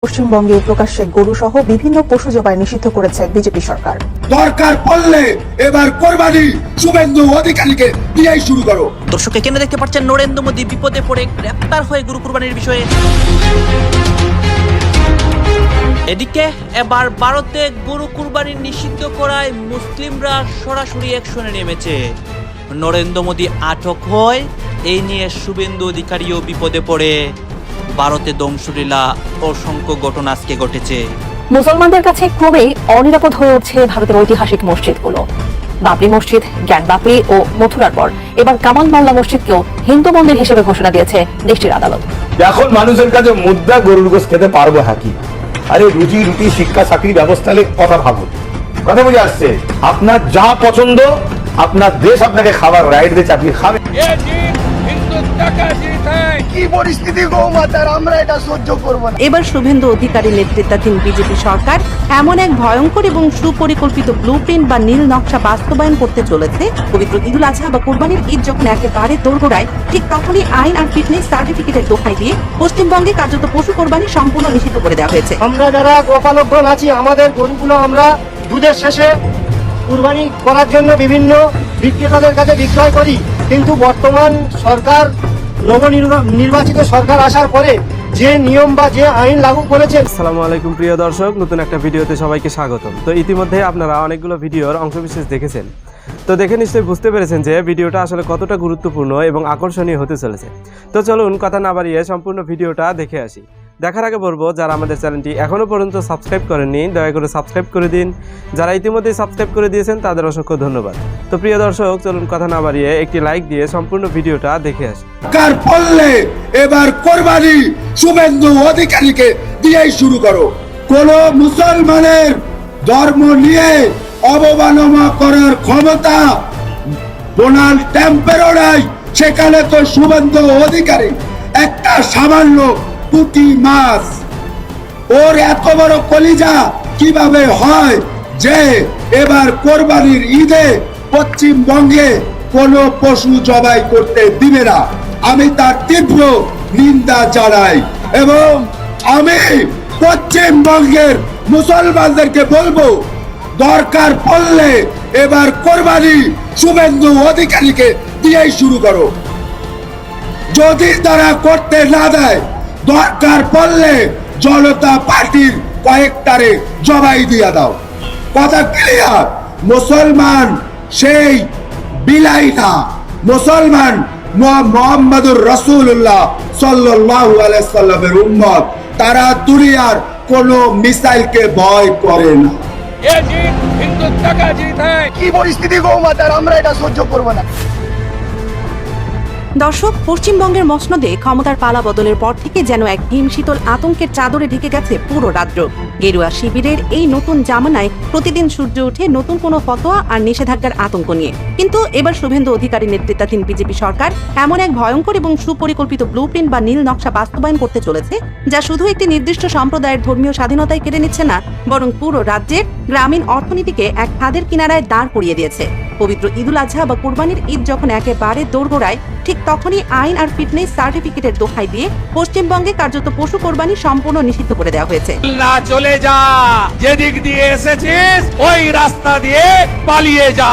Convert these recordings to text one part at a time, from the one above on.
পশ্চিমবঙ্গে প্রকাশ্যে গরু সহ বিভিন্ন পশু জবাই নিষিদ্ধ করেছে বিজেপি সরকার। দরকার পড়লে এবার কোরবানি শুভেন্দু অধিকারীকে দিয়েই শুরু করো। দর্শক কেন দেখতে পাচ্ছেন নরেন্দ্র মোদী বিপদে পড়ে গ্রেপ্তার হয়ে গরু কুরবানির বিষয়ে। এদিকে এবার ভারতে গরু কুরবানি নিষিদ্ধ করায় মুসলিমরা সরাসরি অ্যাকশনে নেমেছে। নরেন্দ্র মোদী আটক হয়, এই নিয়ে শুভেন্দু অধিকারীও বিপদে পড়ে। ভারতে ধ্বংসলীলা অসংখ্য ঘটনা আজকে ঘটেছে। মুসলমানদের কাছে ক্রমেই অনিরাপদ হয়ে উঠছে ভারতের ঐতিহাসিক মসজিদগুলো। বাবরি মসজিদ, জ্ঞান বাবরি ও মথুরার পর এবার কামাল মাল্লা মসজিদকেও হিন্দু মন্দির হিসেবে ঘোষণা দিয়েছে দেশটির আদালত। এখন মানুষের কাছে মুদ্রা গরুর গোশ খেতে পারবো হাকি, আরে রুজি রুটি শিক্ষা চাকরির ব্যবস্থা কথা ভাবুন। কথা বুঝে আসছে, আপনার যা পছন্দ আপনার দেশ আপনাকে খাবার রাইট দিয়ে চাকরি খাবে। কি পরিস্থিতি গো মাতার, আমরা এটা সহ্য করব না। এবার শুভেন্দু অধিকারী নেতৃত্বাধীন বিজেপি সরকার এমন এক ভয়ঙ্কর এবং সুপরিকল্পিত ব্লুপ্রিন্ট বা নীল নকশা বাস্তবায়ন করতে চলেছে। পবিত্র ঈদুল আজহা বা কুরবানির ঈদ যখন একেবারে দোরগোড়ায়, ঠিক তখনই আইন আর ফিটনেস সার্টিফিকেটের দোহাই দিয়ে পশ্চিমবঙ্গে কার্যত পশু কোরবানি সম্পূর্ণ নিষিদ্ধ করে দেওয়া হয়েছে। আমরা যারা গোপালকগণ আছি, আমাদের গরুগুলো আমরা দুধের শেষে কুরবানি করার জন্য বিভিন্ন বিক্রেতাদের কাছে বিক্রয় করি, কিন্তু বর্তমান সরকার নবনির্বাচিত সরকার আসার পরে যে নিয়ম বা যে আইন লাগু করেছে। আসসালামু আলাইকুম প্রিয় দর্শক, নতুন একটা ভিডিওতে সবাইকে স্বাগতম। তো ইতিমধ্যে আপনারা অনেকগুলো ভিডিওর অংশবিশেষ দেখেছেন, তো দেখে নিশ্চয়ই বুঝতে পেরেছেন যে ভিডিওটা আসলে কতটা গুরুত্বপূর্ণ এবং আকর্ষণীয় হতে চলেছে। তো চলুন কথা না বাড়িয়ে সম্পূর্ণ ভিডিওটা দেখে আসি। দেখার আগে বলবো, যারা আমাদের চ্যানেলটি এখনও পর্যন্ত সাবস্ক্রাইব করেননি দয়া করে সাবস্ক্রাইব করে দিন। যারা ইতিমধ্যেই সাবস্ক্রাইব করে দিয়েছেন তাদের অসংখ্য ধন্যবাদ। তো প্রিয় দর্শক, চলুন কথা না বাড়িয়ে একটি লাইক দিয়ে সম্পূর্ণ ভিডিওটা দেখে আসি। দরকার পড়লে এবার কোরবানি শুভেন্দু অধিকারীকে দিয়েই শুরু করো। কোন মুসলমানের ধর্ম নিয়ে অবমাননা করার ক্ষমতা ডোনাল্ড ট্রাম্পেরও নাই, সেখানে তো শুভেন্দু অধিকারী একটা সামান্য পুঁটি মাছ, ওর এত বড় কলিজা কিভাবে হয় যে এবার কোরবানির ঈদে পশ্চিমবঙ্গে কোনো পশু জবাই করতে দিবে না। আমি তার তীব্র নিন্দা জানাই এবং আমি পশ্চিমবঙ্গের মুসলমানদেরকে বলবো, দরকার পড়লে এবার কোরবানি শুভেন্দু অধিকারীকে দিয়েই শুরু করো। যদি তারা করতে না দেয়, দরকার পড়লে জনতা পার্টির কয়েকটারে জবাই দিয়ে দাও। কথা ক্লিয়ার? মুসলমান সেই বিলাই না, মুসলমান মুহাম্মদুর রাসূলুল্লাহ সাল্লাল্লাহু আলাইহি সাল্লামের উম্মত। তারা দুনিয়ার কোনো মিসাইলকে ভয় করে না। কি পরিস্থিতি গো মাতার, আমরা এটা সহ্য করব না। দর্শক, পশ্চিমবঙ্গের মসনদে ক্ষমতার পালা বদলের পর থেকে যেন এক হিমশীতল আতঙ্কের চাদরে ঢেকে গেছে পুরো রাজ্য। গেরুয়া শিবিরের এই নতুন জামানায় প্রতিদিন সূর্য ওঠে নতুন কোনো ফতোয়া আর নিষেধাজ্ঞার আতঙ্ক নিয়ে। কিন্তু এবার শুভেন্দু অধিকারী নেতৃত্বাধীন বিজেপি সরকার এমন এক ভয়ঙ্কর এবং সুপরিকল্পিত ব্লুপ্রিন্ট বা নীল নকশা বাস্তবায়ন করতে চলেছে, যা শুধু একটি নির্দিষ্ট সম্প্রদায়ের ধর্মীয় স্বাধীনতায় কেড়ে নিচ্ছে না, বরং পুরো রাজ্যের গ্রামীণ অর্থনীতিকে এক খাদের কিনারায় দাঁড় করিয়ে দিয়েছে। পবিত্র ঈদুল আজহা বা কুরবানির ঈদ যখন একেবারে দোরগোড়ায়, ঠিক তখনই আইন আর ফিটনেস সার্টিফিকেটের দোহাই দিয়ে পশ্চিমবঙ্গে কার্যত পশু কোরবানি সম্পূর্ণ নিষিদ্ধ করে দেওয়া হয়েছে। না চলে যা, যেদিক দিয়ে এসেছিস ওই রাস্তা দিয়ে পালিয়ে যা।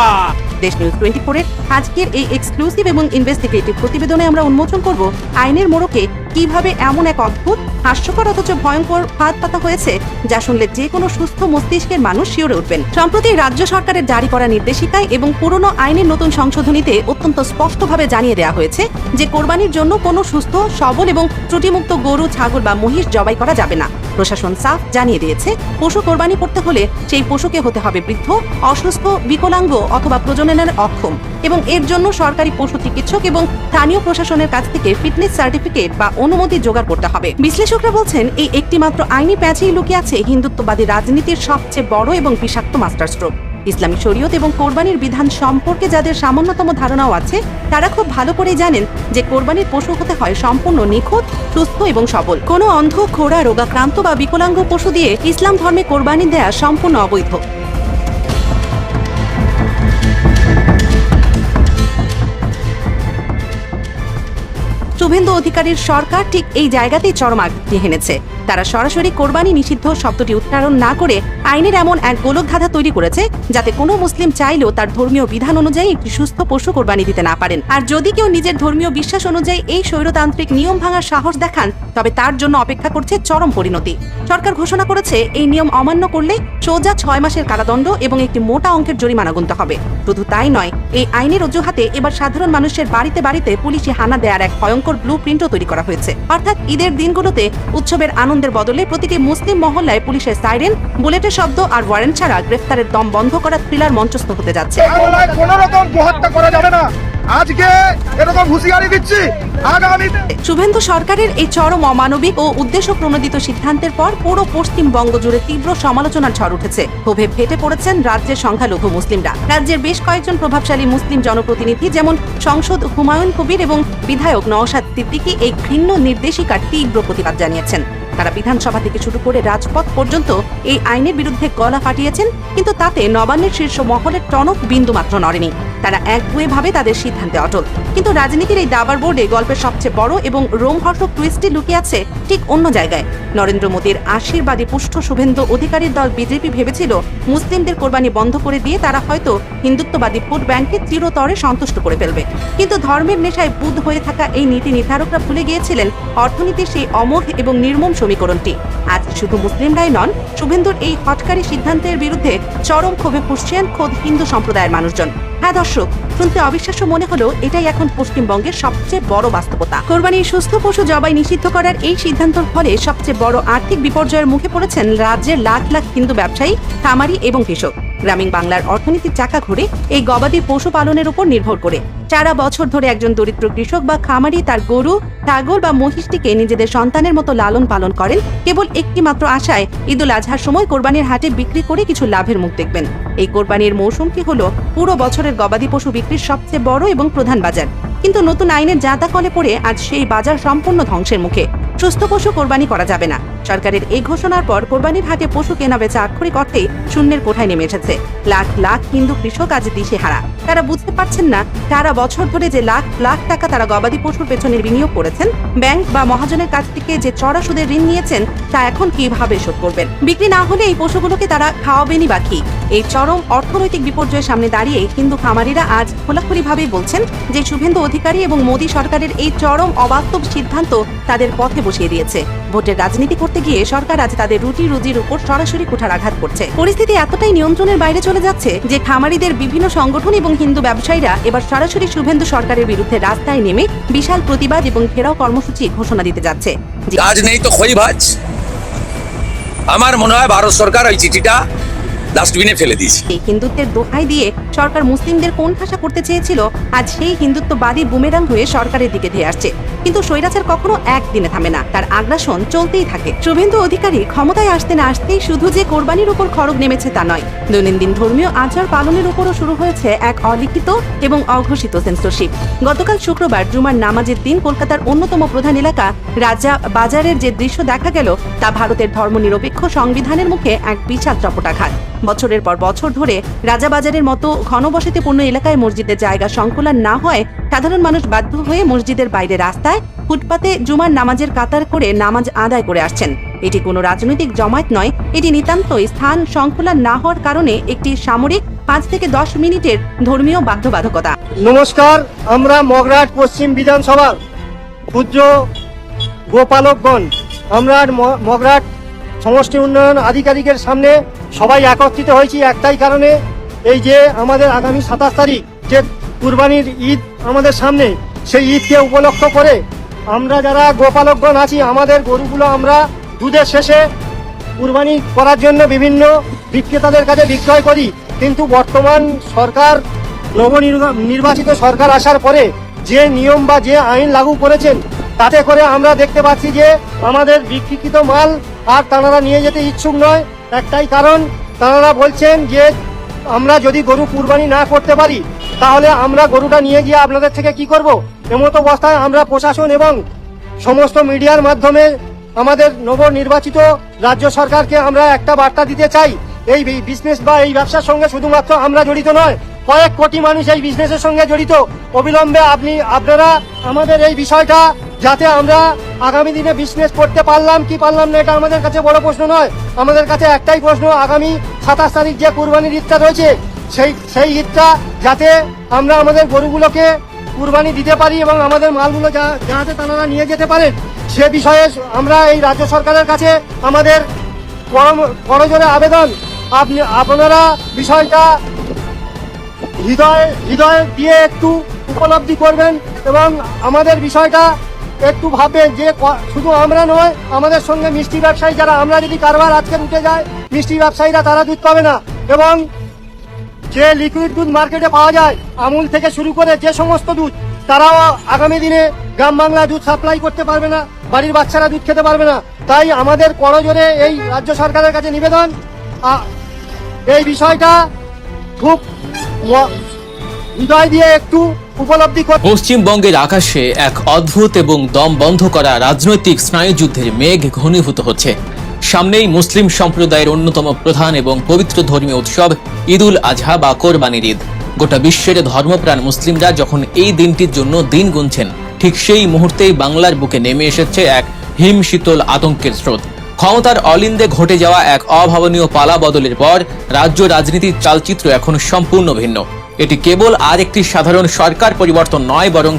দেশ নিউজ 24-এর আজকের এই এক্সক্লুসিভ এবং ইনভেস্টিগেটিভ প্রতিবেদনে আমরা উন্মোচন করব আইনের মোড়কে কিভাবে এমন এক অদ্ভুত, হাস্যকর অথচ ভয়ঙ্কর ফাঁদ পাতা হয়েছে, যা শুনলে যে কোনো সুস্থ মস্তিষ্কের মানুষ শিউরে উঠবেন। সম্প্রতি রাজ্য সরকারের জারি করা নির্দেশিকায় এবং পুরনো আইনের নতুন সংশোধনীতে অত্যন্ত স্পষ্টভাবে জানিয়ে দেওয়া হয়েছে যে কোরবানির জন্য কোনো সুস্থ, সবল এবং ত্রুটিমুক্ত গরু, ছাগল বা মহিষ জবাই করা যাবে না। প্রশাসন সাফ জানিয়ে দিয়েছে, পশু কোরবানি করতে হলে সেই পশুকে হতে হবে বৃদ্ধ, অসুস্থ, বিকলাঙ্গ অথবা প্রজননের অক্ষম, এবং এর জন্য সরকারি পশু চিকিৎসক এবং স্থানীয় প্রশাসনের কাছ থেকে ফিটনেস সার্টিফিকেট বা অনুমতি জোগাড় করতে হবে। বিশ্লেষকরা বলছেন, এই একটি মাত্র আইনি প্যাচেই লুকিয়ে আছে হিন্দুত্ববাদী রাজনীতির সবচেয়ে বড় এবং বিষাক্ত মাস্টার স্ট্রোক। ইসলামী শরীয়ত এবং কোরবানির বিধান সম্পর্কে যাদের সামান্যতম ধারণাও আছে, তারা খুব ভালো করেই জানেন যে কোরবানির পশু হতে হয় সম্পূর্ণ নিখুঁত, সুস্থ এবং সবল। কোনো অন্ধ, খোড়া, রোগাক্রান্ত বা বিকলাঙ্গ পশু দিয়ে ইসলাম ধর্মে কোরবানি দেয়া সম্পূর্ণ অবৈধ। শুভেন্দু অধিকারীর সরকার ঠিক এই জায়গাতেই চরম আঘাত হেনেছে। তারা সরাসরি কোরবানি নিষিদ্ধ শব্দটি উচ্চারণ না করে আইনের এমন এক গোলকধাঁধা তৈরি করেছে যাতে কোনো মুসলিম চাইলেও তার ধর্মীয় বিধান অনুযায়ী একটি সুস্থ পশু কোরবানি দিতে না পারেন। আর যদি কেউ নিজের ধর্মীয় বিশ্বাস অনুযায়ী এই স্বৈরতান্ত্রিক নিয়ম ভাঙার সাহস দেখান, তবে তার জন্য অপেক্ষা করছে চরম পরিণতি। সরকার ঘোষণা করেছে এই নিয়ম অমান্য করলে সোজা 6 মাসের কারাদণ্ড এবং একটি মোটা অঙ্কের জরিমানা গুনতে হবে। শুধু তাই নয়, এই আইনের অজুহাতে এবার সাধারণ মানুষের বাড়িতে বাড়িতে পুলিশি হানা দেওয়ার এক ভয়ঙ্কর ব্লু প্রিন্টও তৈরি করা হয়েছে। অর্থাৎ ঈদের দিনগুলোতে উৎসবের আনন্দের বদলে প্রতিটি মুসলিম মহল্লায় পুলিশের সাইরেন, বুলেটের শব্দ আর ওয়ারেন্ট ছাড়া গ্রেফতারের দম বন্ধ করা থ্রিলার মঞ্চস্থ হতে যাচ্ছে। কোনো রকম হত্যা করা যাবে না, আজকে এরকম হুঁশিয়ারি দিচ্ছি। আগামীতে শুভেন্দু সরকারের এই চরম অমানবিক ও উদ্দেশ্য প্রণোদিত সিদ্ধান্তের পর পুরো পশ্চিমবঙ্গ জুড়ে তীব্র সমালোচনার ঝড় উঠেছে। ক্ষোভে ফেটে পড়েছেন রাজ্যের সংখ্যালঘু মুসলিমরা। রাজ্যের বেশ কয়েকজন প্রভাবশালী মুসলিম জনপ্রতিনিধি যেমন সংসদ হুমায়ুন কবির এবং বিধায়ক নওশাদ সিদ্দিকী এই ঘৃণ্য নির্দেশিকার তীব্র প্রতিবাদ জানিয়েছেন। তারা বিধানসভা থেকে শুরু করে রাজপথ পর্যন্ত এই আইনের বিরুদ্ধে গলা ফাটিয়েছেন, কিন্তু তাতে নবান্নের শীর্ষ মহলের টনক বিন্দু মাত্র নড়েনি। তারা একগুঁয়েভাবে তাদের সিদ্ধান্তে অটল। কিন্তু রাজনীতির এই দাবার বোর্ডে গল্পের সবচেয়ে বড় এবং রোমহর্ষক টুইস্টটি লুকিয়ে আছে ঠিক অন্য জায়গায়। নরেন্দ্র মোদীর আশীর্বাদী পুষ্ট শুভেন্দু অধিকারীর দল বিজেপি ভেবেছিল মুসলিমদের কোরবানি বন্ধ করে দিয়ে তারা হয়তো হিন্দুত্ববাদী ভোট ব্যাংককে চিরতরে সন্তুষ্ট করে ফেলবে। কিন্তু ধর্মের নেশায় বুঁদ হয়ে থাকা এই নীতি নির্ধারকরা ভুলে গিয়েছিলেন অর্থনীতির সেই অমোঘ এবং নির্মম সমীকরণটি। আজ শুধু মুসলিমরাই নন, শুভেন্দুর এই হঠকারী সিদ্ধান্তের বিরুদ্ধে চরম ক্ষোভে ফুঁসছেন খোদ হিন্দু সম্প্রদায়ের মানুষজন। হ্যাঁ দর্শক, শুনতে অবিশ্বাস্য মনে হলেও এটাই এখন পশ্চিমবঙ্গের সবচেয়ে বড় বাস্তবতা। কোরবানির সুস্থ পশু জবাই নিষিদ্ধ করার এই সিদ্ধান্তের ফলে সবচেয়ে বড় আর্থিক বিপর্যয়ের মুখে পড়েছেন রাজ্যের লাখ লাখ হিন্দু ব্যবসায়ী, খামারি এবং কৃষক। গ্রামীণ বাংলার অর্থনীতির চাকা ঘুরে এই গবাদি পশু পালনের উপর নির্ভর করে। সারা বছর ধরে একজন দরিদ্র কৃষক বা খামারি তার গরু, ছাগল বা মহিষটিকে নিজেদের সন্তানের মতো লালন পালন করেন কেবল একটি মাত্র আশায় ঈদুল আজহার সময় কোরবানির হাটে বিক্রি করে কিছু লাভের মুখ দেখবেন। এই কোরবানির মৌসুমটি হলো পুরো বছরের গবাদি পশু বিক্রির সবচেয়ে বড় এবং প্রধান বাজার। কিন্তু নতুন আইনের জাঁতা কলে পড়ে আজ সেই বাজার সম্পূর্ণ ধ্বংসের মুখে। সুস্থ পশু কোরবানি করা যাবে না। সরকারের এই ঘোষণার পর কোরবানির হাটে পশু কেনা বেচা আক্ষরিক অর্থেই শূন্যের কোঠায় নেমে এসেছে। লাখ লাখ হিন্দু কৃষক আজ দিশেহারা। তারা বুঝতে পারছেন না সারা বছর ধরে যে লাখ লাখ টাকা তারা গবাদি পশুর পেছনে বিনিয়োগ করেছেন, ব্যাংক বা মহাজনের কাছ থেকে যে চড়া সুদের ঋণ নিয়েছেন, তা এখন কিভাবে শোধ করবেন? বিক্রি না হলে এই পশুগুলোকে তারা খাওয়াবেনই বা কি? এই চরম অর্থনৈতিক বিপর্যয়ের সামনে দাঁড়িয়ে হিন্দু খামারিরা আজ খোলাখুলিভাবে বলছেন যে শুভেন্দু অধিকারী এবং মোদী সরকারের এই চরম অবাস্তব সিদ্ধান্ত তাদের পথে বসিয়ে দিয়েছে। ভোটের রাজনীতি করতে গিয়ে সরকার আজ তাদের রুটি রুজির উপর সরাসরি কুঠারাঘাত করছে। পরিস্থিতি এতটাই নিয়ন্ত্রণের বাইরে চলে যাচ্ছে যে খামারিদের বিভিন্ন সংগঠন এবং হিন্দু ব্যবসায়ীরা এবার সরাসরি শুভেন্দু সরকারের বিরুদ্ধে রাস্তায় নেমে বিশাল প্রতিবাদ এবং ঘেরাও কর্মসূচি ঘোষণা দিতে যাচ্ছে। কাজ নেই তো খই ভাজ। আমার মনে হয় ভারত সরকার ওই চিঠিটা ডাস্টবিনে ফেলে দিয়েছে। এই হিন্দুত্বের দোহাই দিয়ে সরকার মুসলিমদের কোণঠাসা করতে চেয়েছিল, আজ সেই হিন্দুত্ববাদী বুমেরাং হয়ে সরকারের দিকে ধেয়ে আসছে। কিন্তু স্বৈরাচার কখনো একদিনে থামে না, তার আগ্রাসন চলতেই থাকে। শুভেন্দু অধিকারী ক্ষমতায় আসতে না আসতেই শুধু যে কোরবানির উপর খড়গ নেমেছে তা নয়, দৈনন্দিন ধর্মীয় আচার পালনের উপরও শুরু হয়েছে এক অলিখিত এবং অঘোষিত সেন্সরশিপ। গতকাল শুক্রবার জুমার নামাজের দিন কলকাতার অন্যতম প্রধান এলাকা রাজা বাজারের যে দৃশ্য দেখা গেল তা ভারতের ধর্মনিরপেক্ষ সংবিধানের মুখে এক বিশাল চপটাঘাত। বছরের পর বছর ধরে রাজাবাজারের মতো ঘনবসতিপূর্ণ এলাকায় মসজিদের জায়গা সংকুলান না হয় সাধারণ মানুষ বাধ্য হয়ে মসজিদের বাইরে রাস্তায় ফুটপাতে জুমার নামাজের কাতার করে নামাজ আদায় করে আসছেন। এটি কোনো রাজনৈতিক জমায়েত নয়, এটি নিতান্তই স্থান সংকুলান না হওয়ার কারণে একটি সামরিক 5 থেকে 10 মিনিটের ধর্মীয় বাধ্যবাধকতা। নমস্কার, আমরা মগরাট পশ্চিম বিধানসভার ক্ষুদ্র গোপালকগণ, আমরা মগরাট সমষ্টি উন্নয়ন আধিকারিকের সামনে সবাই একত্রিত হয়েছি একটাই কারণে, এই যে আমাদের আগামী 27 তারিখ যে কুরবানির ঈদ আমাদের সামনে, সেই ঈদকে উপলক্ষ করে আমরা যারা গোপালকগণ আছি আমাদের গরুগুলো আমরা দুধের শেষে কুরবানি করার জন্য বিভিন্ন বিক্রেতাদের কাছে বিক্রয় করি। কিন্তু বর্তমান সরকার, নবনির্বাচিত সরকার আসার পরে যে নিয়ম বা যে আইন লাগু করেছেন, তাতে করে আমরা দেখতে পাচ্ছি যে আমাদের বিক্রিকৃত মাল আর তারা নিয়ে যেতে ইচ্ছুক নয়। একটাই কারণ, তারা বলছেন যে আমরা যদি গরু কুরবানি না করতে পারি তাহলে আমরা গরুটা নিয়ে গিয়ে আপনাদের থেকে কি করব? এমত অবস্থায় আমরা প্রশাসন এবং সমস্ত মিডিয়ার মাধ্যমে আমাদের নবনির্বাচিত রাজ্য সরকারকে আমরা একটা বার্তা দিতে চাই, এই বিজনেস বা এই ব্যবসার সঙ্গে শুধুমাত্র আমরা জড়িত নয়, কয়েক কোটি মানুষ এই বিজনেসের সঙ্গে জড়িত। অবিলম্বে আপনারা আমাদের এই বিষয়টা যাতে আমরা আগামী দিনে বিজনেস করতে পারলাম কি পারলাম না, এটা আমাদের কাছে বড় প্রশ্ন নয়। আমাদের কাছে একটাই প্রশ্ন, আগামী 27 তারিখ যে কুরবানির ঈদটা রয়েছে সেই ঈদটা যাতে আমরা আমাদের গরুগুলোকে কুরবানি দিতে পারি এবং আমাদের মালগুলো যাতে তারা নিয়ে যেতে পারেন, সে বিষয়ে আমরা এই রাজ্য সরকারের কাছে আমাদের করজোড়ে আবেদন, আপনারা বিষয়টা হৃদয় দিয়ে একটু উপলব্ধি করবেন এবং আমাদের বিষয়টা একটু ভাববেন যে শুধু আমরা নয়, আমাদের সঙ্গে মিষ্টি ব্যবসায়ী যারা, আমরা যদি কারবার আজকে উঠে যায়, মিষ্টি ব্যবসায়ীরা তারা দুধ পাবে না। এবং যে লিকুইড দুধ মার্কেটে পাওয়া যায় আমুল থেকে শুরু করে যে সমস্ত দুধ, তারাও আগামী দিনে গ্রাম বাংলায় দুধ সাপ্লাই করতে পারবে না, বাড়ির বাচ্চারা দুধ খেতে পারবে না। তাই আমাদের করজোড়ে এই রাজ্য সরকারের কাছে নিবেদন, এই বিষয়টা খুব হৃদয় দিয়ে একটু উপলব্ধি করে। পশ্চিমবঙ্গের আকাশে এক অদ্ভুত এবং দম বন্ধ করা রাজনৈতিক স্নায়ুযুদ্ধের মেঘ ঘনীভূত হচ্ছে। সামনেই মুসলিম সম্প্রদায়ের অন্যতম প্রধান এবং পবিত্র ধর্মীয় উৎসব ঈদ উল আজহা বা কোরবানির ঈদ। গোটা বিশ্বের ধর্মপ্রাণ মুসলিমরা যখন এই দিনটির জন্য দিন গুনছেন, ঠিক সেই মুহূর্তেই বাংলার বুকে নেমে এসেছে এক হিম শীতল আতঙ্কের স্রোত। ক্ষমতার অলিন্দে ঘটে যাওয়া এক অভাবনীয় পালা বদলের পর রাজ্য রাজনীতির চালচিত্র এখন সম্পূর্ণ ভিন্ন। এটি কেবল আর একটি সাধারণ সরকার পরিবর্তন নয়, বরং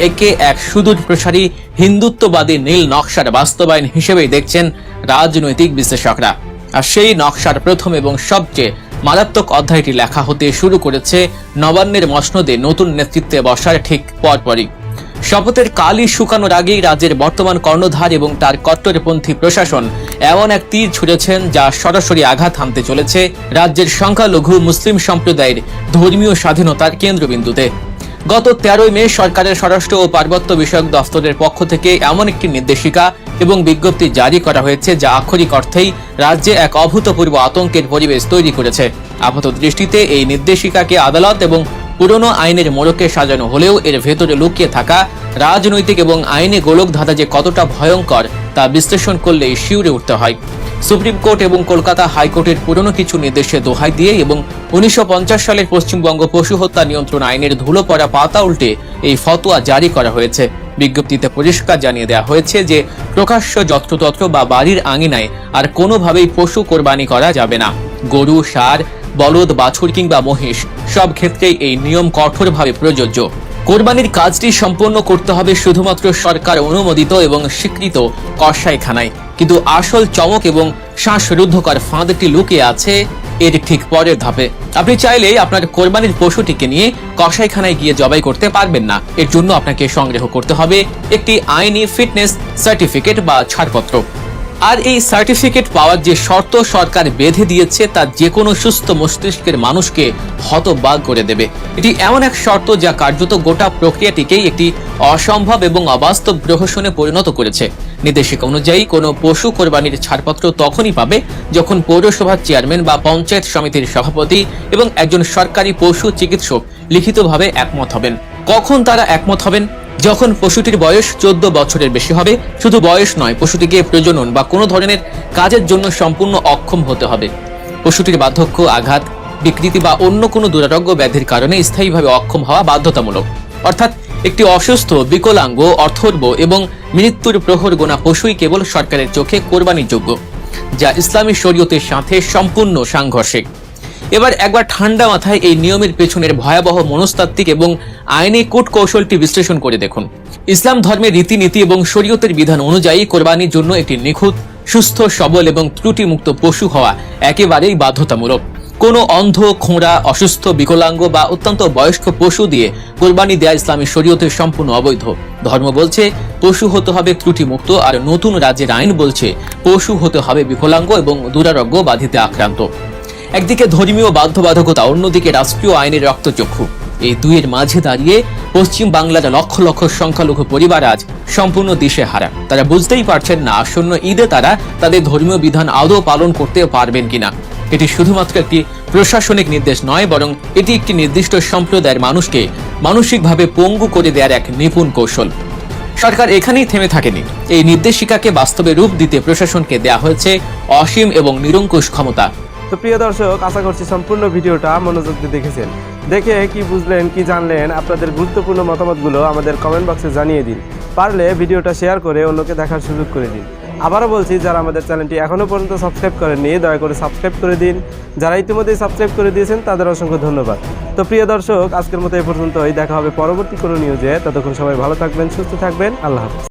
একে এক সুদূর প্রসারী হিন্দুত্ববাদী নীল নকশার বাস্তবায়ন হিসেবেই দেখছেন রাজনৈতিক বিশ্লেষকরা। আর সেই নকশার প্রথম এবং সবচেয়ে মারাত্মক অধ্যায়টি লেখা হতে শুরু করেছে নবান্নের মসনদে নতুন নেতৃত্বে বসার ঠিক পরপরই। শপথের কালি শুকানোর আগেই রাজ্যের বর্তমান কর্ণধার এবং তার কট্টরপন্থী প্রশাসন এমন এক তীর ছুঁড়েছেন যা সরাসরি আঘাত হানতে চলেছে রাজ্যের সংখ্যালঘু মুসলিম সম্প্রদায়ের ধর্মীয় স্বাধীনতার কেন্দ্রবিন্দুতে। গত 13 মে সরকারের স্বরাষ্ট্র ও পার্বত্য বিষয়ক দফতরের পক্ষ থেকে এমন একটি নির্দেশিকা এবং বিজ্ঞপ্তি জারি করা হয়েছে যা আক্ষরিক অর্থেই রাজ্যে এক অভূতপূর্ব আতঙ্কের পরিবেশ তৈরি করেছে। আপাত দৃষ্টিতে এই নির্দেশিকাকে আদালত এবং পুরনো আইনের মোড়কে সাজানো হলেও এর ভেতরে লুকিয়ে থাকা রাজনৈতিক এবং আইনি গোলকধাঁধা যে কতটা ভয়ঙ্কর তা বিশ্লেষণ করলেই শিউরে উঠতে হয়। সুপ্রিম কোর্ট এবং কলকাতা হাইকোর্টের পুরনো কিছু নির্দেশে দোহাই দিয়ে এবং 1950 সালের পশ্চিমবঙ্গ পশু হত্যা নিয়ন্ত্রণ আইনের ধুলো পড়া পাতা উল্টে এই ফতোয়া জারি করা হয়েছে। বিজ্ঞপ্তিতে পরিষ্কার জানিয়ে দেওয়া হয়েছে যে প্রকাশ্য যত্রতত্র বা বাড়ির আঙিনায় আর কোনোভাবেই পশু কোরবানি করা যাবে না। গরু, ষাঁড়, বলদ, বাছুর কিংবা মহিষ সব ক্ষেত্রেই এই নিয়ম কঠোরভাবে প্রযোজ্য। কোরবানির কাজটি সম্পন্ন করতে হবে শুধুমাত্র সরকার অনুমোদিত এবং স্বীকৃত কসাইখানায়। কিন্তু আসল চমক এবং শ্বাসরুদ্ধকর ফাঁদটি লুকিয়ে আছে এর ঠিক পরের ধাপে। আপনি চাইলেই আপনার কোরবানির পশুটিকে নিয়ে কসাইখানায় গিয়ে জবাই করতে পারবেন না। এর জন্য আপনাকে সংগ্রহ করতে হবে একটি আইনি ফিটনেস সার্টিফিকেট বা ছাড়পত্র। আর এই সার্টিফিকেট পাওয়ার যে শর্ত সরকার বেঁধে দিয়েছে তা যে কোনো সুস্থ মস্তিষ্কের মানুষকে হতবাক করে দেবে। এটি এমন এক শর্ত যা কার্যত গোটা প্রক্রিয়াটিকেই একটি অসম্ভব এবং অবাস্তব প্রহসনে পরিণত করেছে। নির্দেশিকা অনুযায়ী কোনো পশু কোরবানির ছাড়পত্র তখনই পাবে যখন পৌরসভার চেয়ারম্যান বা পঞ্চায়েত সমিতির সভাপতি এবং একজন সরকারি পশু চিকিৎসক লিখিতভাবে একমত হবেন। কখন তারা একমত হবেন? যখন পশুটির বয়স 14 বছরের বেশি হবে। শুধু বয়স নয়, পশুটিকে প্রজনন বা কোনো ধরনের কাজের জন্য সম্পূর্ণ অক্ষম হতে হবে। পশুটির বার্ধক্য, আঘাত, বিকৃতি বা অন্য কোনো দুরারোগ্য ব্যাধির কারণে স্থায়ীভাবে অক্ষম হওয়া বাধ্যতামূলক। অর্থাৎ একটি অসুস্থ, বিকলাঙ্গ, অথর্ব এবং মৃত্যুর প্রহর গোনা পশুই কেবল সরকারের চোখে কোরবানির যোগ্য, যা ইসলামী শরীয়তের সাথে সম্পূর্ণ সাংঘর্ষিক। এবার একবার ঠান্ডা মাথায় এই নিয়মের পেছনের ভয়াবহ মনস্তাত্ত্বিক এবং আইনি কূটকৌশলটি বিশ্লেষণ করে দেখুন। ইসলাম ধর্মের রীতিনীতি এবং শরীয়তের বিধান অনুযায়ী কোরবানির জন্য একটি নিখুঁত, সুস্থ, সবল এবং ত্রুটিমুক্ত পশু হওয়া একেবারেই বাধ্যতামূলক। কোনো অন্ধ, খোঁড়া, অসুস্থ, বিকলাঙ্গ বা অত্যন্ত বয়স্ক পশু দিয়ে কোরবানি দেয়া ইসলামী শরীয়তের সম্পূর্ণ অবৈধ। ধর্ম বলছে পশু হতে হবে ত্রুটিমুক্ত, আর নতুন রাজ্যের আইন বলছে পশু হতে হবে বিকলাঙ্গ এবং দুরারোগ্য ব্যাধিতে আক্রান্ত। একদিকে ধর্মীয় বাধ্যবাধকতা, অন্যদিকে রাষ্ট্রীয় আইনের রক্তচক্ষু। এই দুইয়ের মাঝে দাঁড়িয়ে পশ্চিম বাংলার লক্ষ লক্ষ সংখ্যালঘু পরিবার আজ সম্পূর্ণ দিশেহারা। তারা বুঝতেই পারছেন না আসন্ন ঈদে তারা তাদের ধর্মীয় বিধান আদৌ পালন করতে পারবেন কিনা। এটি শুধুমাত্র একটি প্রশাসনিক নির্দেশ নয়, বরং এটি একটি নির্দিষ্ট সম্প্রদায়ের মানুষকে মানসিকভাবে পঙ্গু করে দেওয়ার এক নিপুণ কৌশল। সরকার এখানেই থেমে থাকেনি। এই নির্দেশিকাকে বাস্তবে রূপ দিতে প্রশাসনকে দেয়া হয়েছে অসীম এবং নিরঙ্কুশ ক্ষমতা। তো প্রিয় দর্শক, আশা করছি সম্পূর্ণ ভিডিওটা মনোযোগ দিয়ে দেখেছেন। দেখে কি বুঝলেন, কি জানলেন, আপনাদের গুরুত্বপূর্ণ মতামতগুলো আমাদের কমেন্ট বক্সে জানিয়ে দিন। পারলে ভিডিওটা শেয়ার করে অন্যকে দেখার সুযোগ করে দিন। আবারও বলছি, যারা আমাদের চ্যানেলটি এখনও পর্যন্ত সাবস্ক্রাইব করেননি দয়া করে সাবস্ক্রাইব করে দিন। যারা ইতিমধ্যেই সাবস্ক্রাইব করে দিয়েছেন তাদের অসংখ্য ধন্যবাদ। তো প্রিয় দর্শক, আজকের মতো এই পর্যন্তই। দেখা হবে পরবর্তী কোনো নিউজে। ততক্ষণ সবাই ভালো থাকবেন, সুস্থ থাকবেন। আল্লাহ হাফেজ।